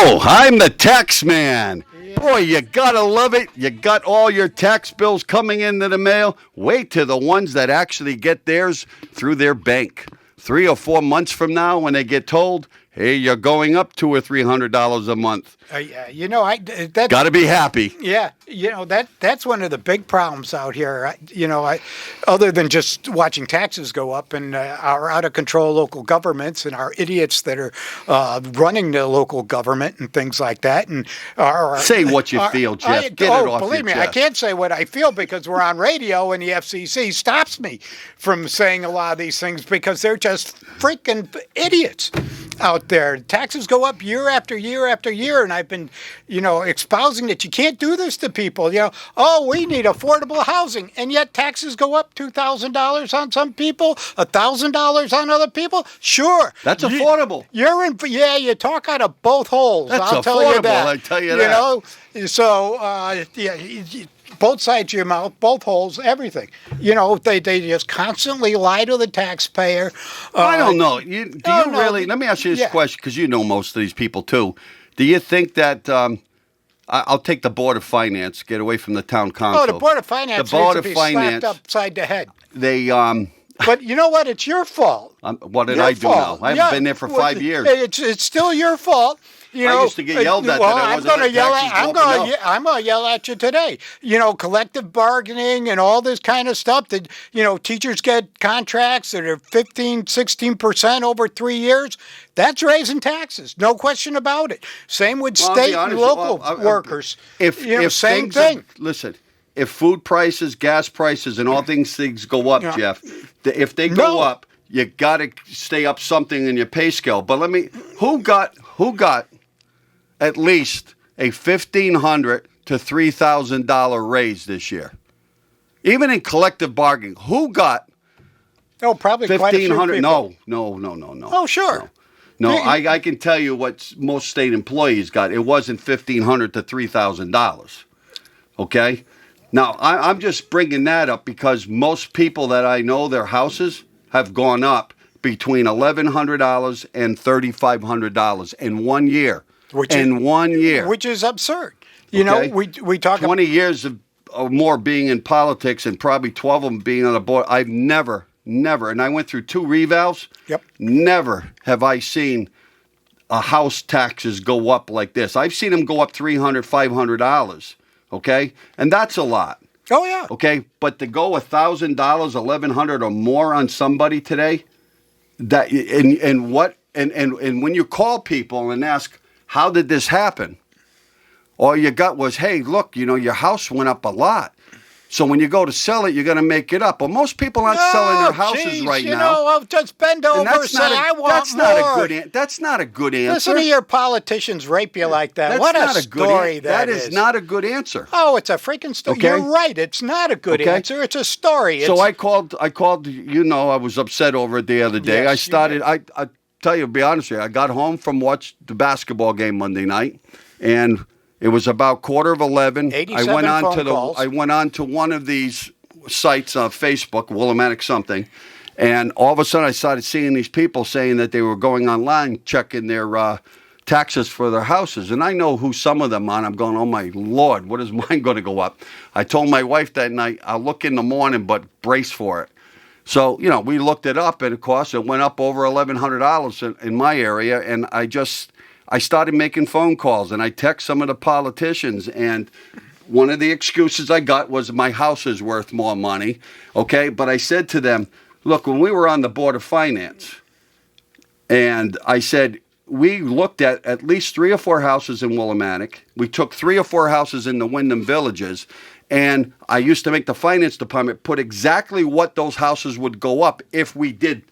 Hello, I'm the tax man. Boy, you gotta love it. You got all your tax bills coming into the mail. Wait till the ones that actually get theirs through their bank. 3 or 4 months from now, when they get told, "Hey, you're going up $200 or $300 a month," That got to be happy. Yeah, that's one of the big problems out here. Other than just watching taxes go up and our out of control local governments and our idiots that are running the local government and things like that. And Say what you feel, Jeff. Get it off believe your me, I chest. can't say what I feel because we're on radio and the FCC stops me from saying a lot of these things because they're just freaking idiots out there. Taxes go up year after year after year, and I've been, espousing that you can't do this to people. We need affordable housing, and yet taxes go up $2,000 on some people, $1,000 on other people. Sure, That's affordable. You're in. Yeah, you talk out of both holes. That's I'll tell you affordable, that. I tell you that. So both sides of your mouth, both holes, everything. They just constantly lie to the taxpayer. I don't know. Do you really? Let me ask you this Yeah. question because you know most of these people too. Do you think that I'll take the Board of Finance, get away from the town council? Oh, the Board of Finance needs to be slapped upside the head. They But you know what? It's your fault. what did Your I do fault. now? I haven't been there for 5 years. It's still your fault. I used to get yelled at that I wasn't letting taxes go up enough. I'm going to yell at you today. Collective bargaining and all this kind of stuff that, teachers get contracts that are 15, 16% over 3 years. That's raising taxes. No question about it. Same with state and local workers. Same thing. Listen, if food prices, gas prices, and all things go up, Jeff, if they go up, you got to stay up something in your pay scale. But who got at least a $1,500 to $3,000 raise this year? Even in collective bargaining, who got probably quite a few people. No. Oh, sure. No, I can tell you what most state employees got. It wasn't $1,500 to $3,000. Okay? Now, I'm just bringing that up because most people that I know, their houses have gone up between $1,100 and $3,500 in 1 year. Which is absurd. We talk 20 years or more being in politics and probably 12 of them being on the board. I've never, and I went through 2 revals. Yep. Never have I seen a house taxes go up like this. I've seen them go up $300, $500. Okay, and that's a lot. Oh yeah. Okay, but to go $1,000, $1,100 or more on somebody today, that and when you call people and ask how did this happen, all you got was, hey, look, your house went up a lot. So when you go to sell it, you're going to make it up. Well, most people aren't selling their houses right now. I'll just bend over and say, I want more. That's not a good answer. Listen to your politicians rape you like that. What a story that is. That is not a good answer. Oh, it's a freaking story. Okay? You're right. It's not a good answer. It's a story. So I called, I was upset over it the other day. Yes, I tell you, to be honest with you, I got home from watch the basketball game Monday night, and it was about 11:15. I went on to one of these sites on Facebook, Willimantic something, and all of a sudden I started seeing these people saying that they were going online checking their taxes for their houses, and I know who some of them are. I'm going, oh my Lord, what is mine going to go up? I told my wife that night, I'll look in the morning, but brace for it. So, we looked it up, and of course it went up over $1,100 in my area, and I started making phone calls, and I text some of the politicians, and one of the excuses I got was my house is worth more money, okay? But I said to them, look, when we were on the Board of Finance, and I said, we looked at least 3 or 4 houses in Willimantic. We took 3 or 4 houses in the Wyndham Villages, and I used to make the finance department put exactly what those houses would go up if we did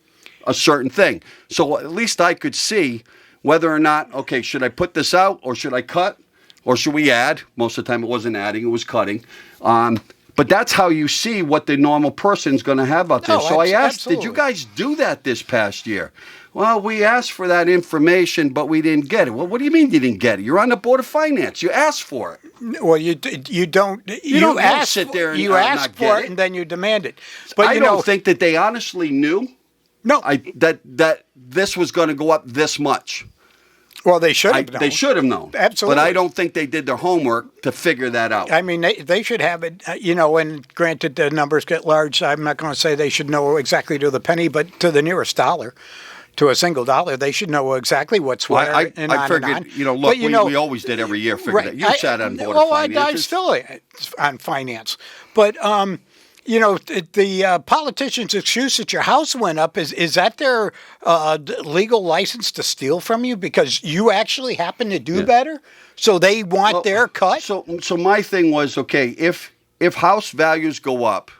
a certain thing. So at least I could see whether or not, okay, should I put this out or should I cut or should we add? Most of the time it wasn't adding, it was cutting. But that's how you see what the normal person's going to have out there. So I asked, Did you guys do that this past year? Well, we asked for that information, but we didn't get it. Well, what do you mean you didn't get it? You're on the Board of Finance. You asked for it. Well, you don't. You don't sit there and you ask for it and then you demand it. But I don't think that they honestly knew. No, that this was going to go up this much. Well, they should have known. They should have known. Absolutely. But I don't think they did their homework to figure that out. I mean, they should have it, and granted the numbers get large. I'm not going to say they should know exactly to the penny, but to the nearest dollar, to a single dollar, they should know exactly what's where I and on figured, and on. look, we always did every year figure that. You sat on board of finances. I still on finance. But, the politician's excuse that your house went up, is that their legal license to steal from you because you actually happen to do better? So they want their cut? So my thing was, okay, if house values go up,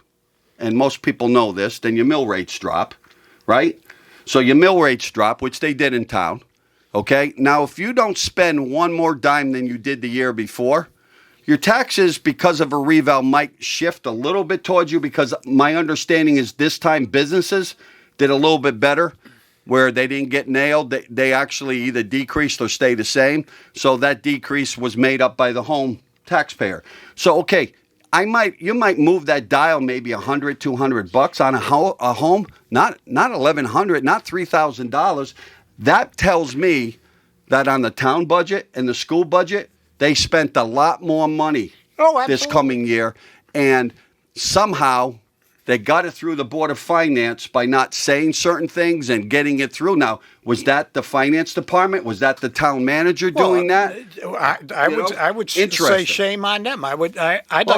and most people know this, then your mill rates drop, right? So your mill rates drop, which they did in town, okay? Now, if you don't spend one more dime than you did the year before, your taxes, because of a reval, might shift a little bit towards you because my understanding is this time businesses did a little bit better where they didn't get nailed. They actually either decreased or stayed the same. So that decrease was made up by the home taxpayer. So, okay, you might move that dial maybe $100, $200 on a home, not $1,100, not $3,000. That tells me that on the town budget and the school budget, they spent a lot more money this coming year, and somehow they got it through the Board of Finance by not saying certain things and getting it through. Now, was that the finance department? Was that the town manager doing that? I would say shame on them.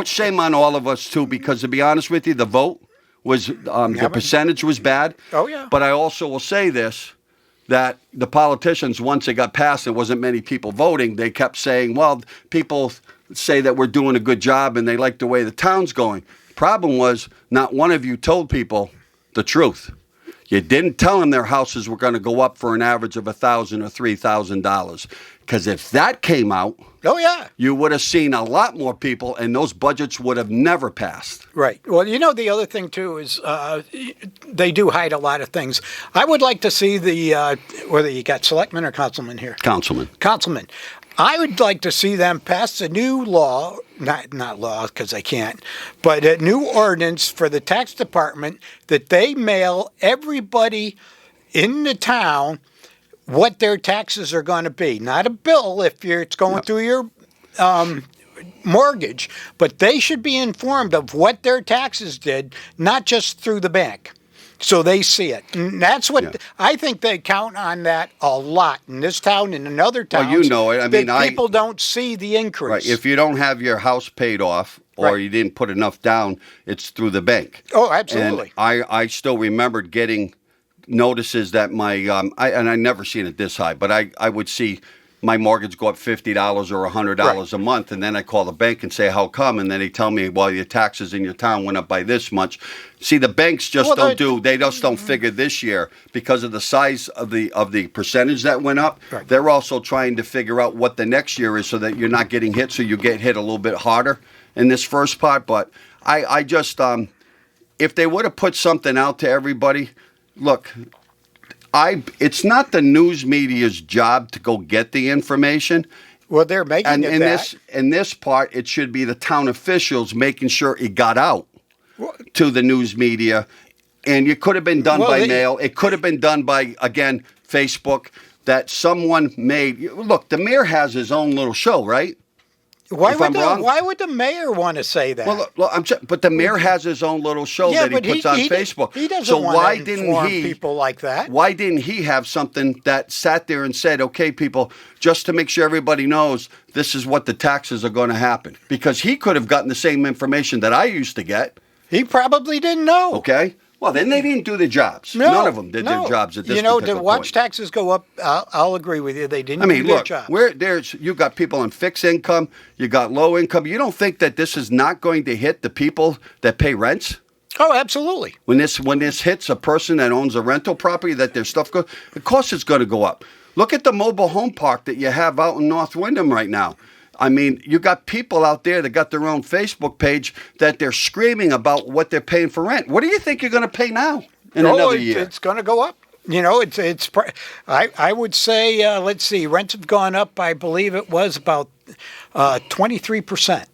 Shame on all of us too, because to be honest with you, the vote was the percentage was bad. Oh yeah. But I also will say this, that the politicians, once it got passed, there wasn't many people voting. They kept saying, well, people say that we're doing a good job and they like the way the town's going. Problem was, not one of you told people the truth. You didn't tell them their houses were going to go up for an average of $1,000 or $3,000. Because if that came out, you would have seen a lot more people, and those budgets would have never passed. Right. Well, the other thing too is they do hide a lot of things. I would like to see whether you got selectmen or councilmen here. Councilmen. I would like to see them pass a new law, not law because they can't, but a new ordinance for the tax department that they mail everybody in the town what their taxes are going to be. Not a bill if it's going through your mortgage, but they should be informed of what their taxes did, not just through the bank. So they see it. And that's what I think they count on that a lot in this town and in other towns. Well, you know it. I mean, people don't see the increase. Right. If you don't have your house paid off or you didn't put enough down, it's through the bank. Oh, absolutely. And I still remembered getting notices that my I never seen it this high, but I would see my mortgage go up $50 or $100 a month, and then I call the bank and say, how come? And then they tell me, well, your taxes in your town went up by this much. See, the banks just they just don't figure this year because of the size of the percentage that went up. Right. They're also trying to figure out what the next year is so that you're not getting hit, so you get hit a little bit harder in this first part. But I just, if they would have put something out to everybody, look, it's not the news media's job to go get the information. Well, they're making it that. In this part, it should be the town officials making sure it got out to the news media. And it could have been done by mail. It could have been done by, again, Facebook, that someone made. Look, the mayor has his own little show, right? Why would the mayor want to say that? Well, but the mayor has his own little show that he puts on Facebook. He doesn't want to inform people like that. Why didn't he have something that sat there and said, okay, people, just to make sure everybody knows this is what the taxes are going to happen? Because he could have gotten the same information that I used to get. He probably didn't know. Okay. Well, then they didn't do their jobs. None of them did their jobs at this particular point. To watch taxes go up, I'll agree with you. They didn't do their jobs. You got people on fixed income. You got low income. You don't think that this is not going to hit the people that pay rents? Oh, absolutely. When this hits a person that owns a rental property, that their stuff goes, of course it's going to go up. Look at the mobile home park that you have out in North Windham right now. I mean, you got people out there that got their own Facebook page that they're screaming about what they're paying for rent. What do you think you're going to pay now in another year? It's going to go up. I would say, let's see, rents have gone up, I believe it was about 23%.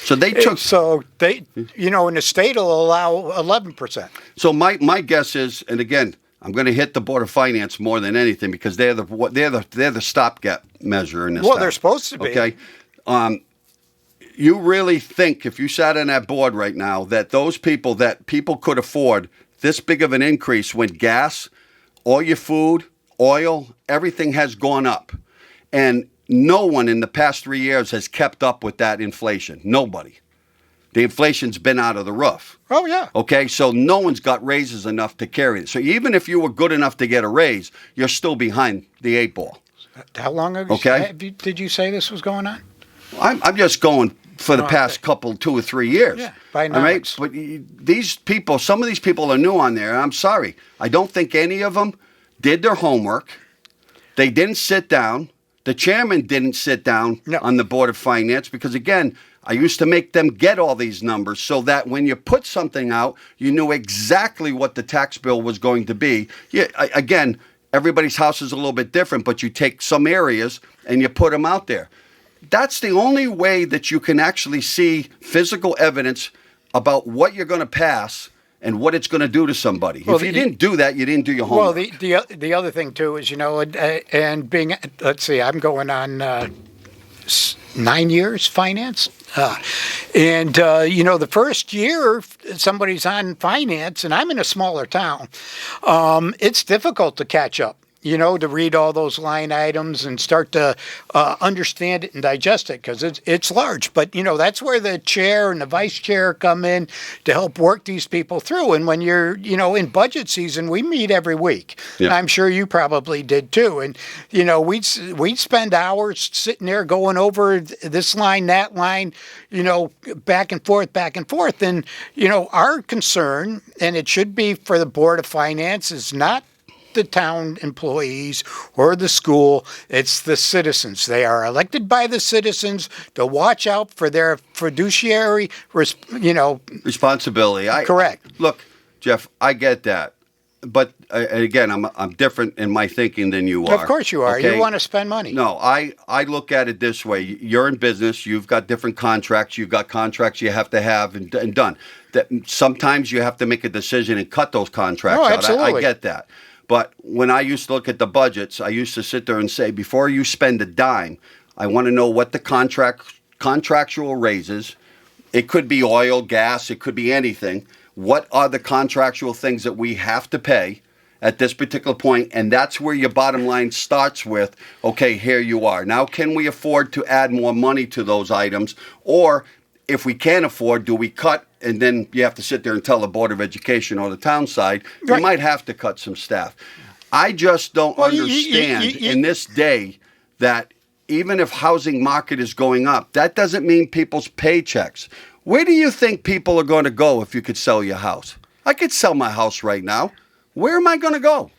So they took. In the state will allow 11%. So my guess is, and again, I'm going to hit the Board of Finance more than anything because they're the stopgap measure in this. Well, town. they're supposed to be. Okay. You really think if you sat on that board right now that people could afford this big of an increase when gas, all your food, oil, everything has gone up, and no one in the past 3 years has kept up with that inflation. Nobody. The inflation's been out of the roof. Oh, yeah. Okay, so no one's got raises enough to carry it. So even if you were good enough to get a raise, you're still behind the 8 ball. How long ago did you say this was going on? I'm just going for the past 2 or 3 years. Yeah, by all right? But these people, some of these people are new on there. I'm sorry. I don't think any of them did their homework. They didn't sit down. The chairman didn't sit down on the Board of Finance because, again, I used to make them get all these numbers so that when you put something out, you knew exactly what the tax bill was going to be. Yeah, again, everybody's house is a little bit different, but you take some areas and you put them out there. That's the only way that you can actually see physical evidence about what you're going to pass and what it's going to do to somebody. Well, if you didn't do that, you didn't do your homework. Well, the other thing, too, is, and being, let's see, I'm going on 9 years finance. The first year somebody's on finance, and I'm in a smaller town, it's difficult to catch up. To read all those line items and start to understand it and digest it because it's large. But, that's where the chair and the vice chair come in to help work these people through. And when you're, in budget season, we meet every week. Yeah. I'm sure you probably did too. And, we'd spend hours sitting there going over this line, that line, back and forth. And, our concern, and it should be for the Board of Finance, is not the town employees or the school, it's the citizens. They are elected by the citizens to watch out for their fiduciary, responsibility. Correct. Look, Jeff, I get that. But again, I'm different in my thinking than you are. Of course you are. Okay? You want to spend money. No, I look at it this way. You're in business. You've got different contracts. You've got contracts you have to have and done. That sometimes you have to make a decision and cut those contracts out. Absolutely. I get that. But when I used to look at the budgets, I used to sit there and say, before you spend a dime, I want to know what the contractual raises. It could be oil, gas, it could be anything. What are the contractual things that we have to pay at this particular point? And that's where your bottom line starts with, okay, here you are. Now, can we afford to add more money to those items? Or if we can't afford, do we cut? And then you have to sit there and tell the Board of Education or the town side, you might have to cut some staff. I just don't understand in this day that even if housing market is going up, that doesn't mean people's paychecks. Where do you think people are going to go if you could sell your house? I could sell my house right now. Where am I going to go?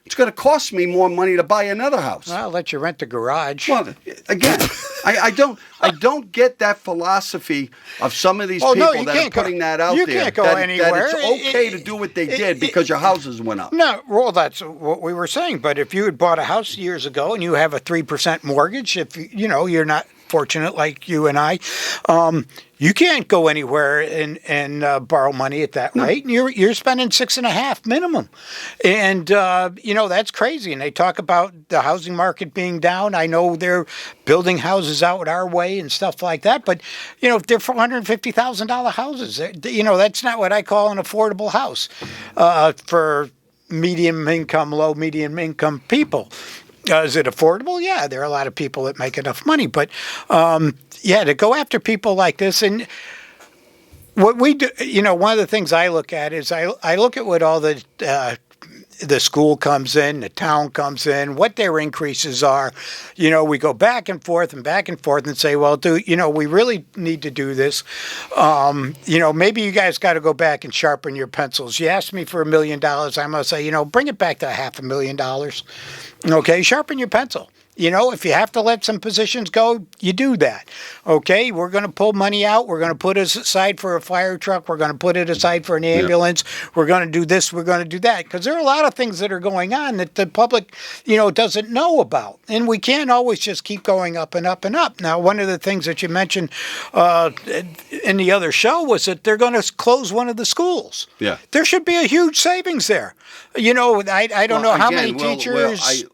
It's going to cost me more money to buy another house. Well, I'll let you rent the garage. Well, again, I don't get that philosophy of some of these people that are putting that out there. You can't go anywhere. That it's okay to do what they did because your houses went up. No, well, that's what we were saying. But if you had bought a house years ago and you have a 3% mortgage, if you're not fortunate like you and I, you can't go anywhere and borrow money at that rate. And you're spending 6.5 minimum, and that's crazy. And they talk about the housing market being down. I know they're building houses out our way and stuff like that, but they're $450,000 houses. That's not what I call an affordable house for medium income, low medium income people. Is it affordable? Yeah, there are a lot of people that make enough money. But, to go after people like this. And what we do, one of the things I look at is I look at what all the school comes in, the town comes in, what their increases are. We go back and forth and say, well, we really need to do this. Maybe you guys got to go back and sharpen your pencils. You asked me for $1 million. I'm going to say, bring it back to $500,000. Okay, sharpen your pencil. You know, if you have to let some positions go, you do that. Okay, we're going to pull money out. We're going to put it aside for a fire truck. We're going to put it aside for an ambulance. Yeah. We're going to do this. We're going to do that. Because there are a lot of things that are going on that the public, doesn't know about. And we can't always just keep going up and up and up. Now, one of the things that you mentioned in the other show was that they're going to close one of the schools. Yeah. There should be a huge savings there. I don't know how many teachers.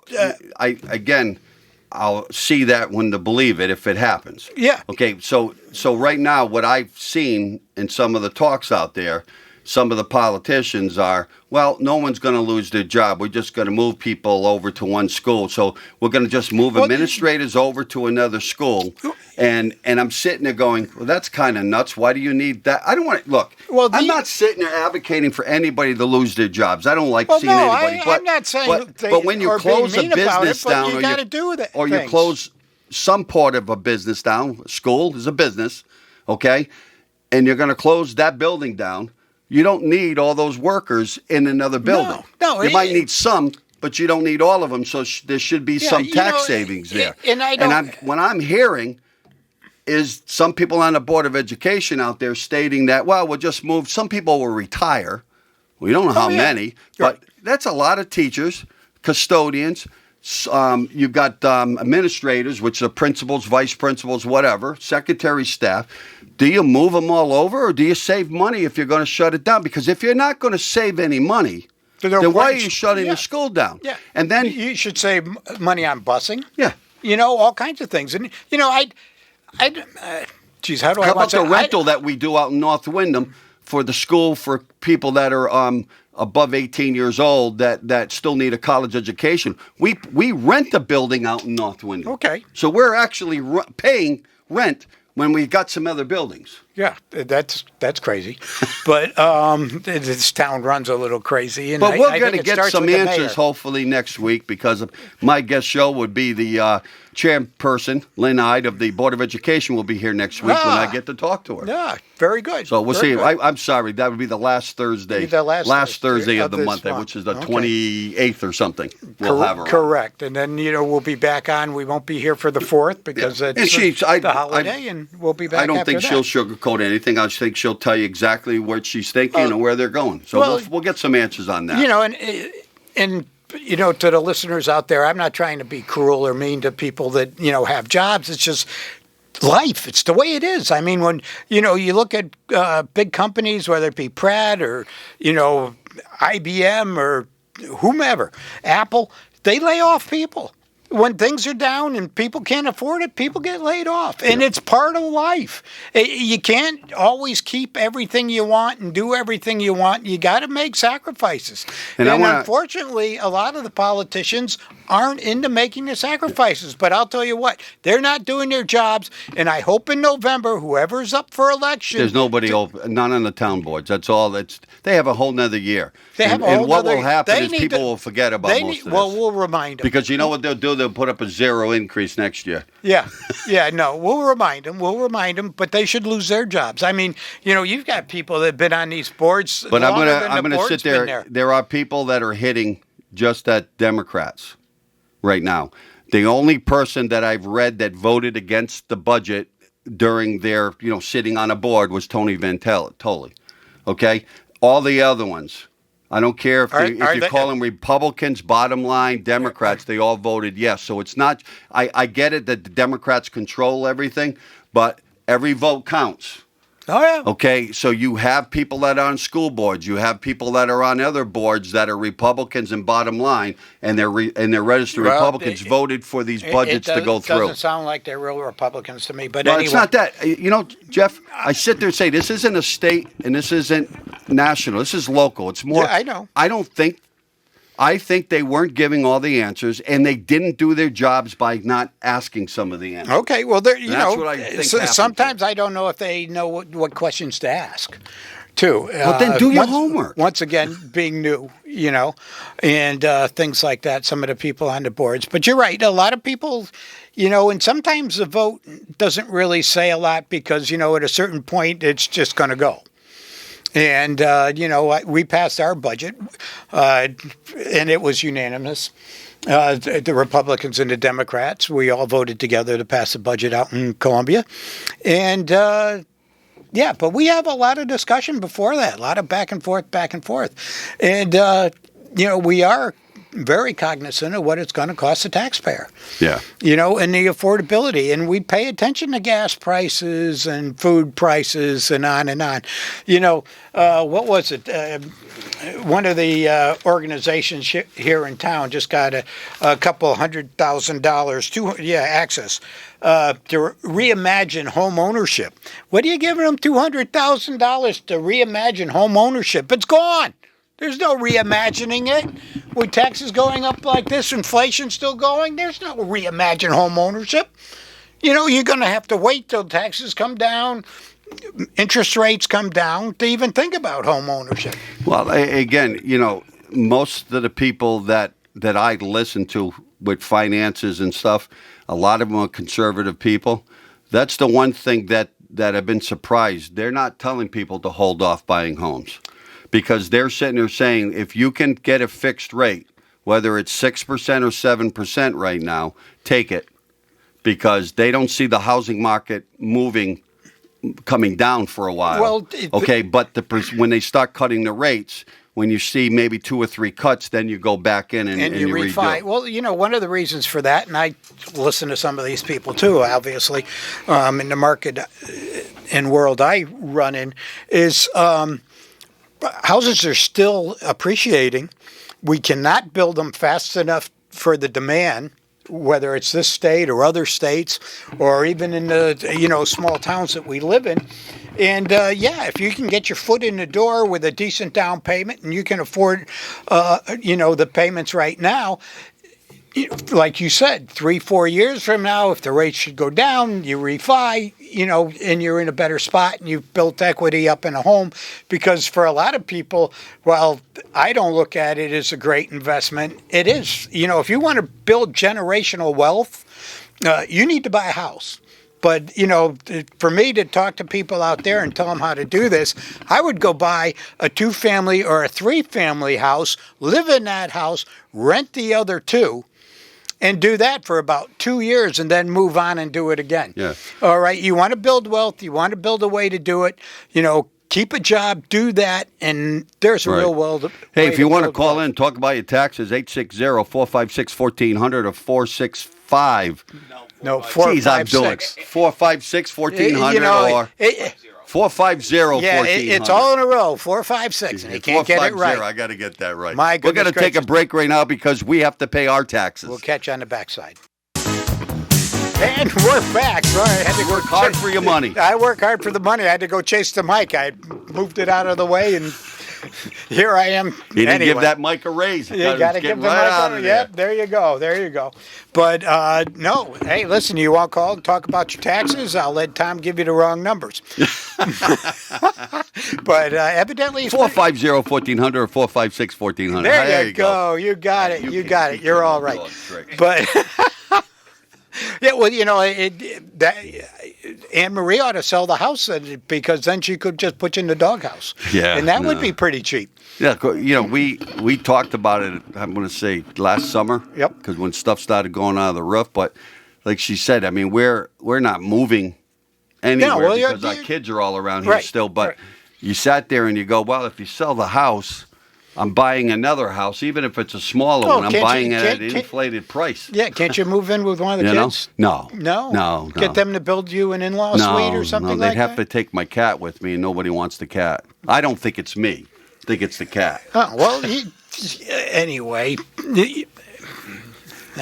I'll see that when to believe it if it happens. Yeah. Okay, so right now what I've seen in some of the talks out there, some of the politicians are, well, no one's going to lose their job. We're just going to move people over to one school. So we're going to just move administrators over to another school. And I'm sitting there going, well, that's kind of nuts. Why do you need that? I don't want to, look, I'm not sitting there advocating for anybody to lose their jobs. I don't like seeing anybody. I'm not saying but when you close a business down, or you close some part of a business down, school is a business, okay, and you're going to close that building down, you don't need all those workers in another building. No, you might need some, but you don't need all of them. So there should be some tax savings there. What I'm hearing is some people on the Board of Education out there stating that, well, we'll just move. Some people will retire. We don't know how many, but that's a lot of teachers, custodians. You've got administrators, which are principals, vice principals, whatever, secretary staff. Do you move them all over, or do you save money if you're going to shut it down? Because if you're not going to save any money, then why are you shutting the school down? Yeah. And then you should save money on busing. Yeah. All kinds of things. And, geez, how do I want to... How about the rental that we do out in North Windham for the school for people that are above 18 years old that still need a college education? We rent a building out in North Windham. Okay. So we're actually paying rent when we got some other buildings. Yeah, that's crazy. But this town runs a little crazy. And but we're going to get some answers hopefully next week, because my guest show would be the chairperson, Lynn Ide, of the Board of Education will be here next week when I get to talk to her. Yeah, very good. So we'll see. I'm sorry. That would be the last Thursday. Last Thursday of the month, which is the 28th or something. We'll have her correct. And then, we'll be back on. We won't be here for the 4th because it's the holiday, and we'll be back after that. I don't think she'll sugarcoat anything. I just think she'll tell you exactly what she's thinking and where they're going. So we'll get some answers on that. And to the listeners out there, I'm not trying to be cruel or mean to people that, have jobs. It's just life. It's the way it is. I mean, when, you look at big companies, whether it be Pratt or, IBM or whomever, Apple, they lay off people. When things are down and people can't afford it, people get laid off. And it's part of life. You can't always keep everything you want and do everything you want. You got to make sacrifices. And unfortunately, a lot of the politicians aren't into making the sacrifices. But I'll tell you what, they're not doing their jobs. And I hope in November, whoever's up for election. There's nobody, none on the town boards. That's all. They have a whole nother year. And what will happen is people will forget about most of this. Well, we'll remind them. Because you know what they'll do? They'll put up a zero increase next year. Yeah. No, we'll remind them. But they should lose their jobs. I mean, you've got people that have been on these boards. But I'm gonna sit there. There are people that are hitting just at Democrats right now. The only person that I've read that voted against the budget during their, sitting on a board was Tony Ventoli. Okay? All the other ones, I don't care if you call them Republicans, bottom line, Democrats, they all voted yes. So it's not, I get it that the Democrats control everything, but every vote counts. Oh, yeah. Okay, so you have people that are on school boards, you have people that are on other boards that are Republicans and bottom line, and they're registered Republicans voted for these budgets to go through. It doesn't sound like they're real Republicans to me, but anyway. It's not that. Jeff, I sit there and say this isn't a state and this isn't national. This is local. It's more. Yeah, I know. I think they weren't giving all the answers, and they didn't do their jobs by not asking some of the answers. Okay, well, that's what I think sometimes I don't know if they know what questions to ask, too. Well, then do your homework. Once again, being new, and things like that, some of the people on the boards. But you're right, a lot of people, and sometimes the vote doesn't really say a lot because, at a certain point, it's just going to go. And, we passed our budget, and it was unanimous. The Republicans and the Democrats, we all voted together to pass the budget out in Columbia. And, but we have a lot of discussion before that, a lot of back and forth. And, we are very cognizant of what it's going to cost the taxpayer. Yeah. And the affordability. And we pay attention to gas prices and food prices and on and on. What was it? One of the organizations here in town just got a couple $100,000, Access, to reimagine home ownership. What are you giving them $200,000 to reimagine home ownership? It's gone. There's no reimagining it. With taxes going up like this, inflation still going, there's no reimagine home ownership. You're going to have to wait till taxes come down, interest rates come down to even think about home ownership. Well, again, most of the people that I listen to with finances and stuff, a lot of them are conservative people. That's the one thing that I've been surprised. They're not telling people to hold off buying homes. Because they're sitting there saying, if you can get a fixed rate, whether it's 6% or 7% right now, take it. Because they don't see the housing market coming down for a while. Well, but when they start cutting the rates, when you see maybe 2 or 3 cuts, then you go back in and you refi. Well, one of the reasons for that, and I listen to some of these people too, obviously, in the market and world I run in, is houses are still appreciating. We cannot build them fast enough for the demand, whether it's this state or other states, or even in the small towns that we live in. And if you can get your foot in the door with a decent down payment, and you can afford, the payments right now. Like you said, 3-4 years from now, if the rates should go down, you refi, and you're in a better spot and you've built equity up in a home. Because for a lot of people, well, I don't look at it as a great investment. It is. If you want to build generational wealth, you need to buy a house. But, for me to talk to people out there and tell them how to do this, I would go buy a 2-family or a 3-family house, live in that house, rent the other 2, and do that for about 2 years and then move on and do it again. Yeah. All right. You want to build wealth. You want to build a way to do it. Keep a job, do that, and there's a real world. Hey, if you want to call in, talk about your taxes, 860-456-1400 or 465. No, 456. 456-1400 or 450-1400. Yeah, it's all in a row. 456, and you can't get it right. I got to get that right. My goodness, we're going to take a break right now because we have to pay our taxes. We'll catch you on the backside. And we're back. Sorry, I had to work hard for your money. I work hard for the money. I had to go chase the mic. I moved it out of the way, and here I am. You didn't give that mic a raise. You got to give the mic a raise. Yep, there you go. But no, hey, listen, you want to call and talk about your taxes? I'll let Tom give you the wrong numbers. But evidently, 450-1400 or 456-1400. There you go. You got it. You got it. You're all right. But. Yeah, well, Anne Marie ought to sell the house because then she could just put you in the doghouse. Yeah, and that would be pretty cheap. Yeah, we talked about it. I'm going to say last summer. Yep. Because when stuff started going out of the roof, but like she said, I mean, we're not moving anywhere because our kids are all around here still. But you sat there and you go, well, if you sell the house, I'm buying another house, even if it's a smaller one. I'm buying it at an inflated price. Yeah, can't you move in with one of the kids? No. Get them to build you an in-law suite or something like that? No, they'd have to take my cat with me, and nobody wants the cat. I don't think it's me. I think it's the cat. Oh, well, anyway.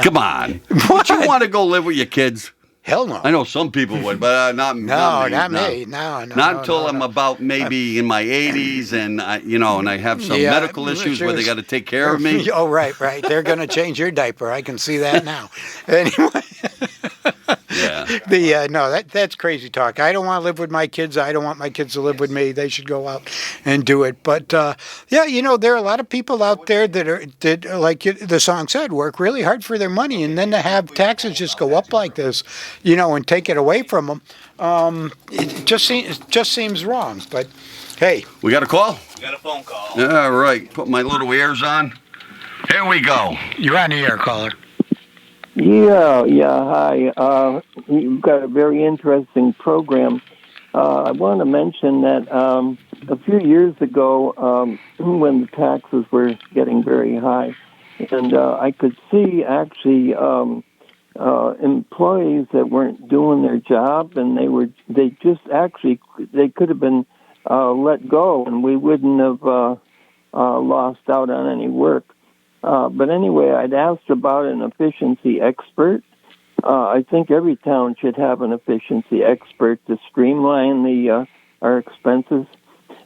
Come on. Would you want to go live with your kids? Hell no. I know some people would, but not me. Not me. No. Not until I'm about maybe in my 80s, and I have some medical issues where they got to take care of me. Oh, right. They're going to change your diaper. I can see that now. Anyway. Yeah. That's crazy talk. I don't want to live with my kids. I don't want my kids to live with me. They should go out and do it. But there are a lot of people out there that like the song said, work really hard for their money, and then to have taxes just go up like this, and take it away from them, it just seems wrong. But Hey. We got a call? We got a phone call. All right. Put my little ears on. Here we go. You're on the air, caller. Yeah, hi. You've got a very interesting program. I want to mention that a few years ago, when the taxes were getting very high, and I could see actually employees that weren't doing their job, and they could have been let go, and we wouldn't have lost out on any work. But anyway, I'd asked about an efficiency expert. I think every town should have an efficiency expert to streamline our expenses.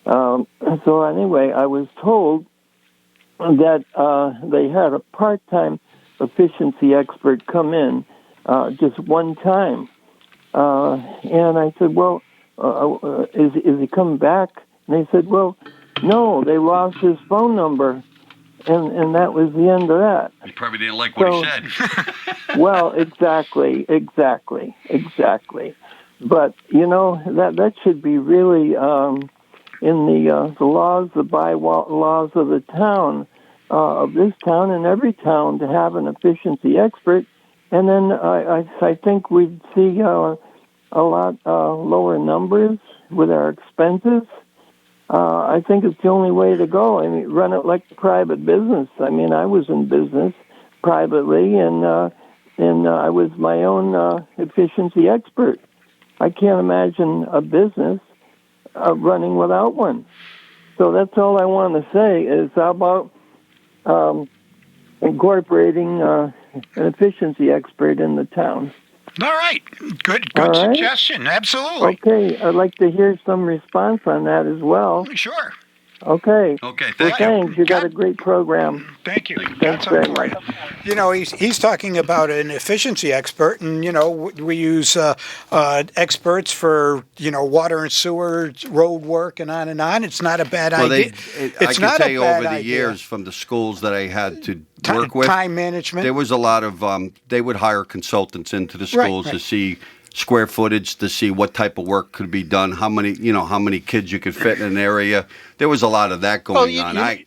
So anyway, I was told that they had a part-time efficiency expert come in just one time. And I said, well, is he coming back? And they said, well, no, they lost his phone number. And that was the end of that. He probably didn't like what he said. Well, exactly. But, that should be really in the laws, the bylaws of the town, of this town and every town, to have an efficiency expert. And then I think we'd see a lot lower numbers with our expenses. I think it's the only way to go. I mean, run it like a private business. I mean, I was in business privately, and I was my own efficiency expert. I can't imagine a business running without one. So that's all I want to say is how about incorporating an efficiency expert in the town. All right. Good suggestion. Absolutely. Okay. I'd like to hear some response on that as well. Sure. Okay. Okay, thanks. You got a great program. Thank you. Thanks very much. He's talking about an efficiency expert, and, we use experts for, water and sewer, road work, and on and on. It's not a bad idea. I can tell you over the years from the schools that I had to work with. Time management. There was a lot of, they would hire consultants into the schools to see square footage, to see what type of work could be done, how many kids you could fit in an area. There was a lot of that going on. I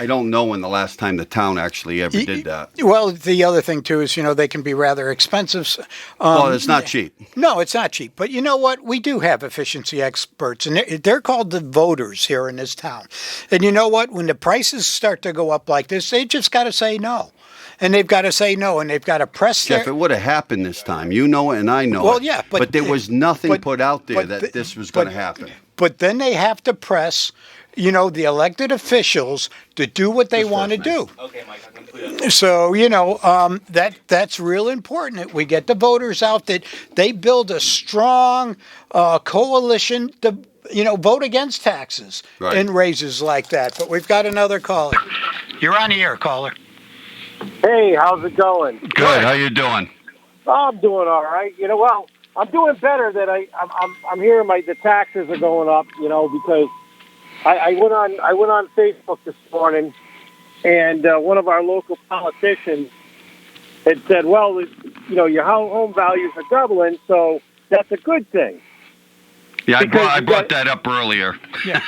don't know when the last time the town actually ever did that. Well, the other thing, too, is, they can be rather expensive. Well, it's not cheap. No, it's not cheap. But you know what? We do have efficiency experts, and they're called the voters here in this town. And you know what? When the prices start to go up like this, they just got to say no. And they've got to say no, and they've got to press Jeff, it would have happened this time. You know it, and I know it. Well, yeah, but there was nothing put out there that this was going to happen. But then they have to press, the elected officials to do what they want to do. Okay, Mike, I completely. So, that's real important that we get the voters out, that they build a strong coalition to, vote against taxes and raises like that. But we've got another caller. You're on the air, caller. Hey, how's it going? Good. How you doing? I'm doing all right. I'm doing better. That I'm hearing the taxes are going up. Because I went on Facebook this morning, and one of our local politicians had said, "Well, your home values are doubling, so that's a good thing." Yeah, I brought that up earlier. Yeah,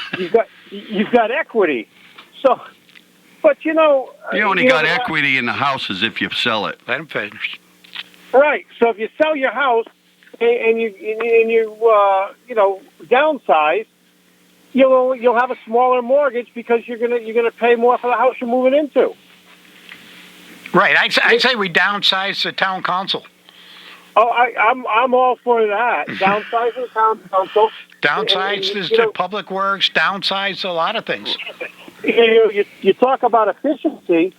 you've got equity, so. But you only got equity in the house as if you sell it. Let him finish. Right. So if you sell your house and you downsize, you'll have a smaller mortgage because you're gonna pay more for the house you're moving into. Right. I say we downsize the town council. Oh, I'm all for that. Downsize the town council. Downsize the public works. Downsize a lot of things. You talk about efficiency.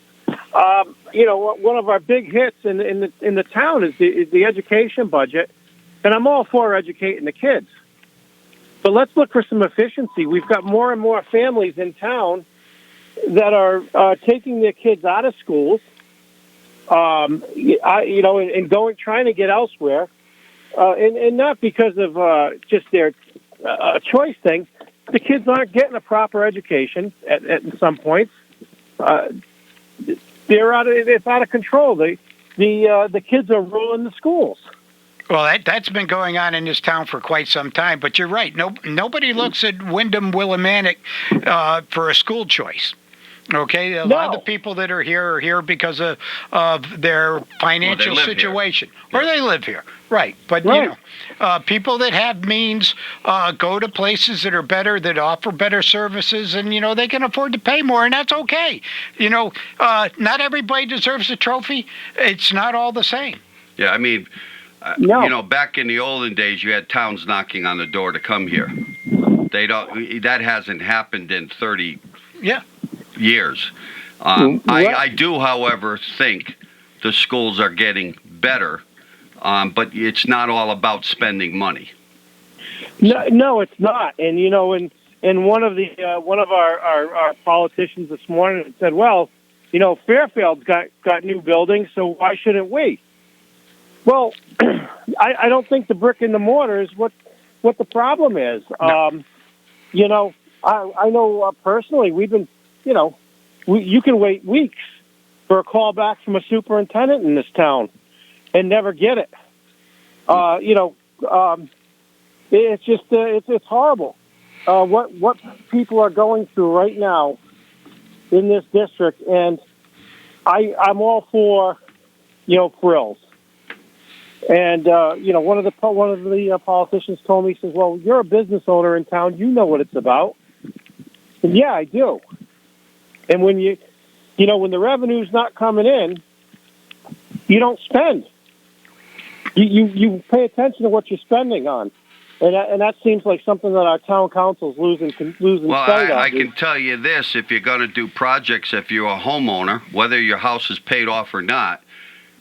One of our big hits in the town is the education budget, and I'm all for educating the kids. But let's look for some efficiency. We've got more and more families in town that are taking their kids out of schools, and trying to get elsewhere, and not because of just their choice thing. The kids aren't getting a proper education at some points. It's out of control. The kids are ruling the schools. Well, that's been going on in this town for quite some time. But you're right. Nobody looks at Wyndham Willimantic for a school choice. Okay, a lot of the people that are here because of their financial situation, or they live here, right? But you know, people that have means go to places that are better, that offer better services, and you know they can afford to pay more, and that's okay. You know, not everybody deserves a trophy. It's not all the same. Yeah, I mean, you know, back in the olden days, you had towns knocking on the door to come here. They don't. That hasn't happened in 30. Years. I do, however, think the schools are getting better, but it's not all about spending money. No, it's not. And you know, and one of our politicians this morning said, "Well, you know, Fairfield's got new buildings, so why shouldn't we?" Well, I don't think the brick and the mortar is what the problem is. No. You know, I know personally we've been. You know, you can wait weeks for a call back from a superintendent in this town and never get it. You know, it's just it's horrible. What people are going through right now in this district, and I'm all for, you know, frills. And you know, one of the politicians told me, he says, "Well, you're a business owner in town. You know what it's about." And yeah, I do. And when you know, when the revenue's not coming in, you don't spend. You pay attention to what you're spending on, and that seems like something that our town council's losing sight of. Well, I can tell you this: if you're going to do projects, if you're a homeowner, whether your house is paid off or not,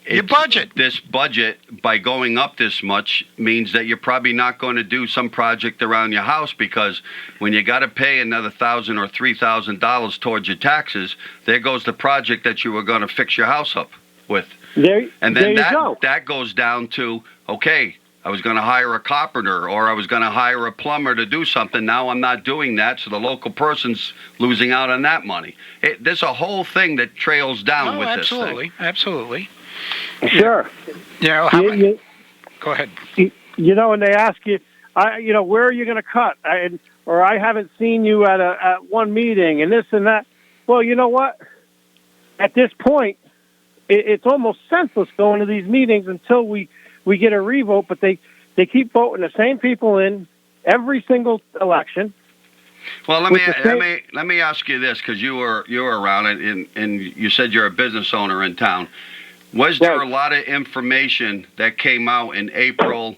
your budget. This budget, by going up this much, means that you're probably not going to do some project around your house, because when you got to pay another $1,000 or $3,000 towards your taxes, there goes the project that you were going to fix your house up with. And then that goes down to, okay, I was going to hire a carpenter or I was going to hire a plumber to do something. Now I'm not doing that, so the local person's losing out on that money. There's a whole thing that trails down with this thing. Absolutely. Sure. You know, go ahead. You know, and they ask you, you know, where are you going to cut? Or I haven't seen you at one meeting and this and that. Well, you know what? At this point, it's almost senseless going to these meetings until we get a revote. But they keep voting the same people in every single election. Well, let me ask you this, because you were around it, and you said you're a business owner in town. Was there a lot of information that came out in April,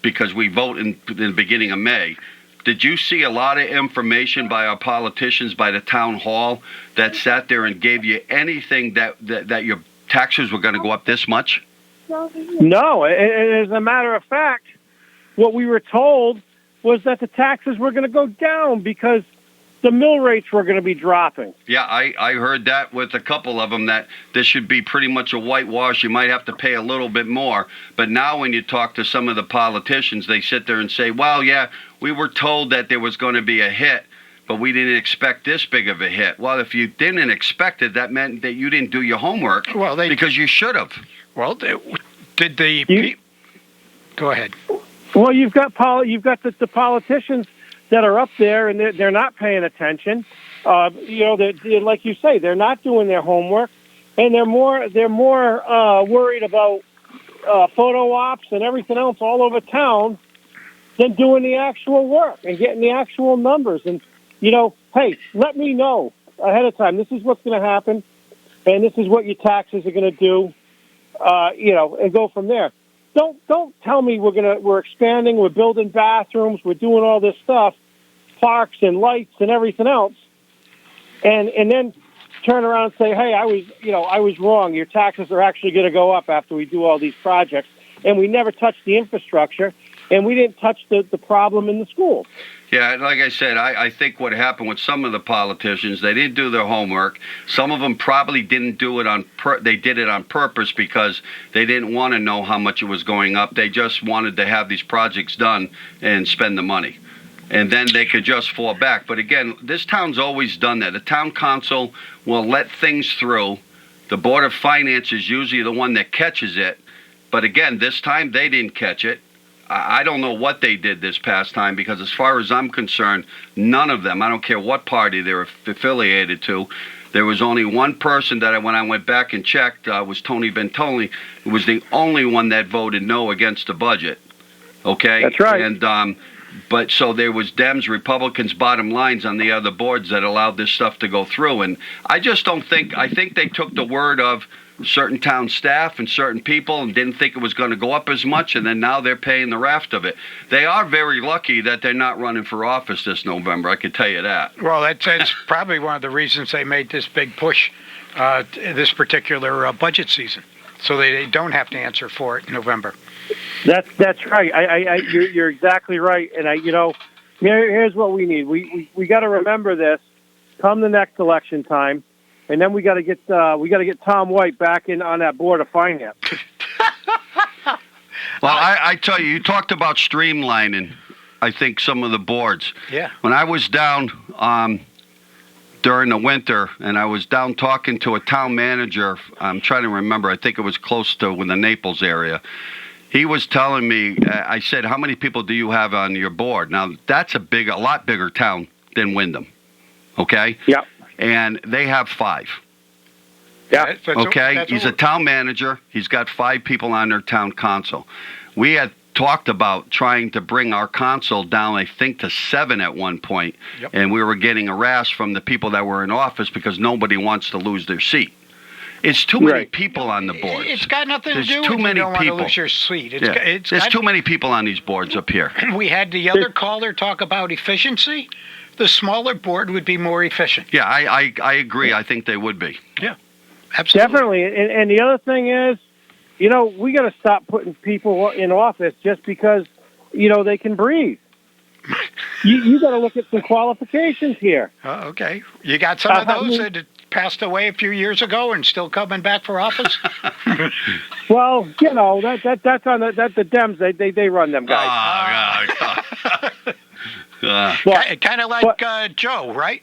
because we vote in the beginning of May? Did you see a lot of information by our politicians, by the town hall, that sat there and gave you anything that your taxes were going to go up this much? No. As a matter of fact, what we were told was that the taxes were going to go down because the mill rates were going to be dropping. Yeah, I heard that with a couple of them, that this should be pretty much a whitewash. You might have to pay a little bit more. But now when you talk to some of the politicians, they sit there and say, well, yeah, we were told that there was going to be a hit, but we didn't expect this big of a hit. Well, if you didn't expect it, that meant that you didn't do your homework, because you should have. Well, did go ahead. Well, you've got the politicians that are up there, and they're not paying attention. You know, like you say, they're not doing their homework, and they're more worried about photo ops and everything else all over town than doing the actual work and getting the actual numbers. And you know, hey, let me know ahead of time. This is what's going to happen, and this is what your taxes are going to do. You know, and go from there. Don't tell me we're expanding, we're building bathrooms, we're doing all this stuff, parks and lights and everything else, and then turn around and say, hey, I was wrong. Your taxes are actually going to go up after we do all these projects, and we never touched the infrastructure, and we didn't touch the problem in the schools. Yeah, like I said, I think what happened with some of the politicians, they didn't do their homework. Some of them probably didn't do it they did it on purpose because they didn't want to know how much it was going up. They just wanted to have these projects done and spend the money. And then they could just fall back. But again, this town's always done that. The town council will let things through. The Board of Finance is usually the one that catches it. But again, this time they didn't catch it. I don't know what they did this past time because as far as I'm concerned, none of them, I don't care what party they're affiliated to, there was only one person that when I went back and checked was Tony Ventoli, who was the only one that voted no against the budget. Okay? That's right. And but so there was Dems, Republicans, bottom lines on the other boards that allowed this stuff to go through. And I just don't think, I think they took the word of certain town staff and certain people and didn't think it was going to go up as much, and then now they're paying the raft of it. They are very lucky that they're not running for office this November, I can tell you that. Well, that's probably one of the reasons they made this big push this particular budget season, so they don't have to answer for it in November. That's right. You're exactly right. And here's what we need. We got to remember this come the next election time. And then we got to get Tom White back in on that board of finance. Well, I tell you, you talked about streamlining. I think some of the boards. Yeah. When I was down during the winter, and I was down talking to a town manager, I'm trying to remember. I think it was close to the Naples area. He was telling me. I said, "How many people do you have on your board?" Now that's a lot bigger town than Windham. Okay. Yeah. And they have 5. Yeah. Okay. He's a town manager. He's got 5 people on their town council. We had talked about trying to bring our council down, I think, to 7 at one point. Yep. And we were getting harassed from the people that were in office because nobody wants to lose their seat. It's too many people on the boards. It's got nothing to do too with many you don't people. want to lose your seat. There's too many people on these boards up here. We had the other caller talk about efficiency. The smaller board would be more efficient. Yeah, I agree. I think they would be. Yeah, absolutely. Definitely. And the other thing is, we got to stop putting people in office just because, they can breathe. You got to look at some qualifications here. Okay. You got some of those that passed away a few years ago and still coming back for office? Well, that's on the Dems. They run them guys. Kind of like Joe, right?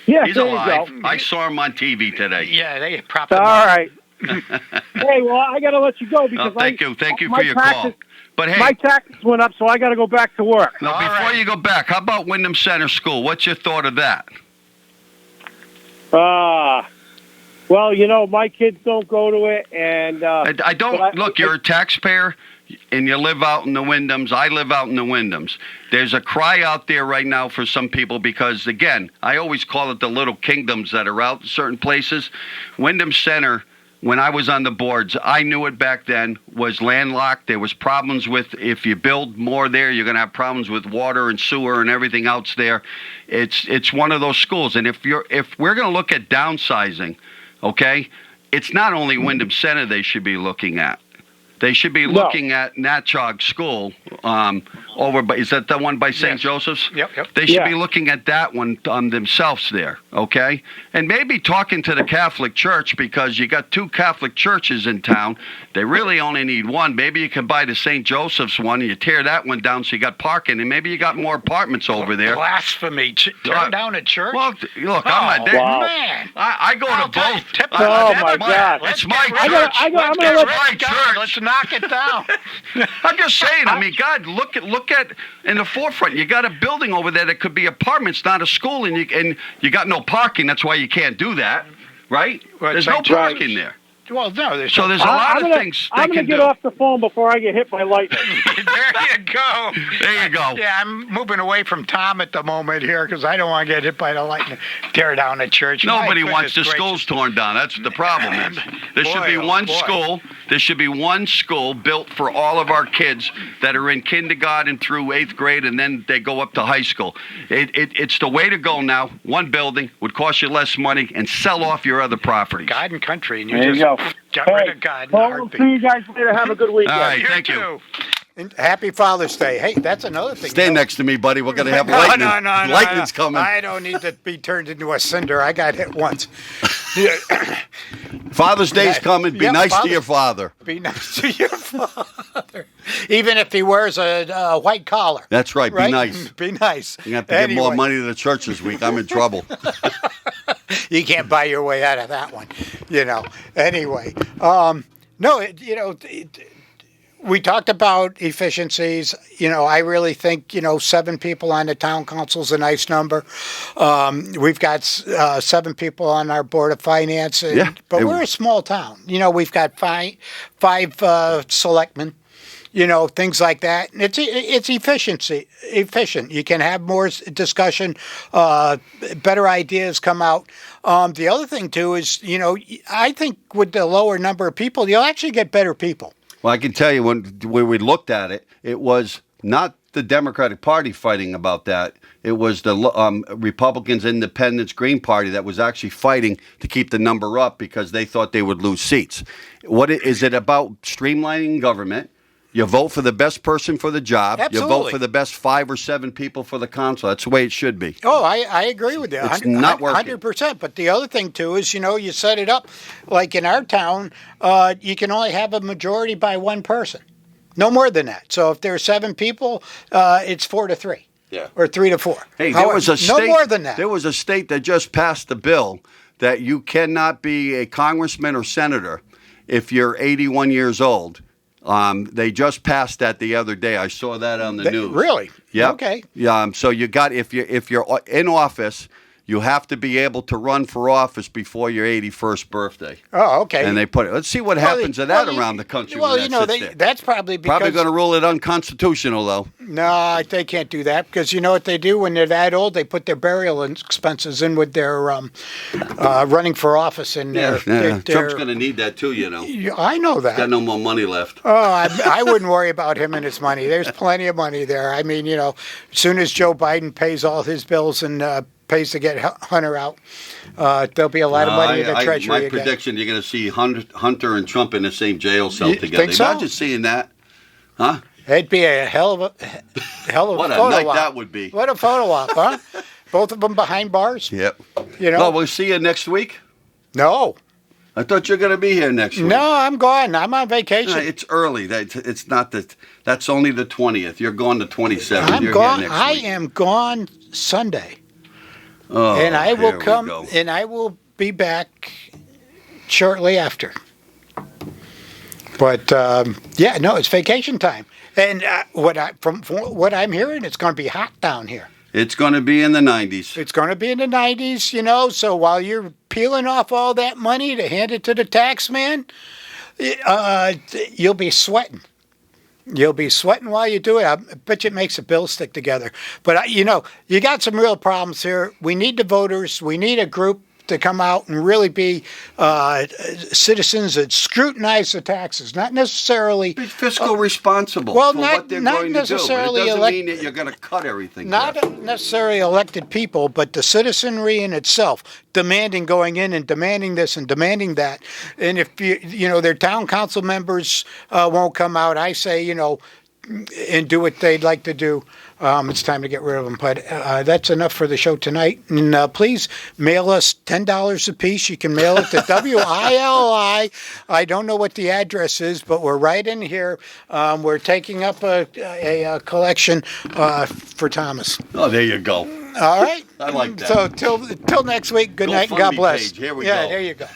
Yeah, he's there alive. you go. I saw him on TV today. Yeah, they propped him All up. right. Hey, well, I got to let you go because thank you for your call. But hey, my taxes went up, so I got to go back to work. Now, before you go back, how about Windham Center School? What's your thought of that? Well, my kids don't go to it, and I don't. Look, you're a taxpayer, and you live out in the Windhams. I live out in the Windhams. There's a cry out there right now for some people because, again, I always call it the little kingdoms that are out in certain places. Windham Center, when I was on the boards, I knew it back then, was landlocked. There was problems with, if you build more there, you're going to have problems with water and sewer and everything else there. It's one of those schools. And if we're going to look at downsizing, okay, it's not only Windham Center they should be looking at. They should be looking at Natchog School over by, is that the one by St. Joseph's? Yep. They should be looking at that one themselves there, okay? And maybe talking to the Catholic Church because you got 2 Catholic churches in town. They really only need one. Maybe you can buy the St. Joseph's one and you tear that one down so you got parking, and maybe you got more apartments over there. Blasphemy. Tear down a church? Well, look, I'm not there. Wow. Man. I go to both. My God. It's my church. I'm gonna let my church. Let's knock it down. I'm just saying. I mean, God, look at in the forefront. You got a building over there that could be apartments, not a school, and you got no parking. That's why you can't do that, right? Well, there's no parking there. Well, no. There's a lot of things they I'm can going to get do. off the phone before I get hit by lightning. There you go. There you go. Yeah, I'm moving away from Tom at the moment here because I don't want to get hit by the lightning. Tear down a church. Nobody My wants the goodness schools torn down. That's what the problem is. There should be Boy, oh one boy. school. There should be one school built for all of our kids that are in kindergarten through 8th grade, and then they go up to high school. It's the way to go now. One building would cost you less money and sell off your other properties. God and country, and There you just go. got rid of God in a Well, we'll heartbeat. see you guys later. Have a good weekend. All right, thank you. too. And happy Father's Day. Hey, that's another thing. Stay next to me, buddy. We're going to have No, lightning. no, Lightning's coming. I don't need to be turned into a cinder. I got hit once. Father's Day's coming. Be Yeah, nice to Father's- your father. Be nice to your father, even if he wears a white collar. That's right. Be Right? nice. Be nice. You have to give more money to the church this week. I'm in trouble. You can't buy your way out of that one, Anyway, no, we talked about efficiencies. I really think 7 people on the town council is a nice number. We've got 7 people on our board of finance, but we're a small town. We've got five selectmen. Things like that. It's efficient. You can have more discussion, better ideas come out. The other thing too is, I think with the lower number of people, you'll actually get better people. Well, I can tell you when we looked at it, it was not the Democratic Party fighting about that. It was the Republicans, Independents, Green Party that was actually fighting to keep the number up because they thought they would lose seats. What is it about streamlining government? You vote for the best person for the job. Absolutely. You vote for the best 5 or 7 people for the council. That's the way it should be. Oh, I agree with you. It's not working. 100%. But the other thing, too, is, you set it up. Like in our town, you can only have a majority by 1 person. No more than that. So if there are 7 people, it's 4-3. Yeah. Or 3-4. Hey, there was a state, no more than that. There was a state that just passed a bill that you cannot be a congressman or senator if you're 81 years old. They just passed that the other day. I saw that on the news. Really? Yeah. Okay. Yeah. So you got if you're in office, you have to be able to run for office before your 81st birthday. Oh, okay. And they put it. Let's see what happens to that around the country. Well, when that's probably because probably going to rule it unconstitutional, though. No, they can't do that because you know what they do when they're that old? They put their burial expenses in with their running for office. And Trump's going to need that too, I know that. Got no more money left. Oh, I wouldn't worry about him and his money. There's plenty of money there. I mean, as soon as Joe Biden pays all his bills and pays to get Hunter out, there'll be a lot of money in the Treasury my again. prediction, you're going to see Hunter and Trump in the same jail cell together. Think so? Imagine seeing that. Huh? It'd be a hell of a what photo a night op. that would be. What a photo op, huh? Both of them behind bars? Yep. Well, we'll see you next week? No. I thought you were going to be here next week. No, I'm gone. I'm on vacation. It's early. It's not that. That's only the 20th. You're going to 27th. I'm You're gone. Here next week. I am gone Sunday. Oh, and I will here we come go. and I will be back shortly after. But it's vacation time. And from what I'm hearing, it's going to be hot down here. It's going to be in the 90s. It's going to be in the 90s, so while you're peeling off all that money to hand it to the tax man, you'll be sweating. You'll be sweating while you do it. I bet you it makes the bills stick together. But, you got some real problems here. We need the voters. We need a group to come out and really be citizens that scrutinize the taxes, not necessarily be fiscal responsible well, for not, what they're not going to do. necessarily It doesn't mean that you're going to cut everything. Not necessarily elected people, but the citizenry in itself demanding going in and demanding this and demanding that. And if their town council members won't come out, I say and do what they'd like to do. It's time to get rid of them. But that's enough for the show tonight. And please mail us $10 a piece. You can mail it to WILI. I don't know what the address is, but we're right in here. We're taking up a collection for Thomas. Oh, there you go. All right. I like that. So till next week, good night and God bless. Page. Here we go. Yeah, there you go.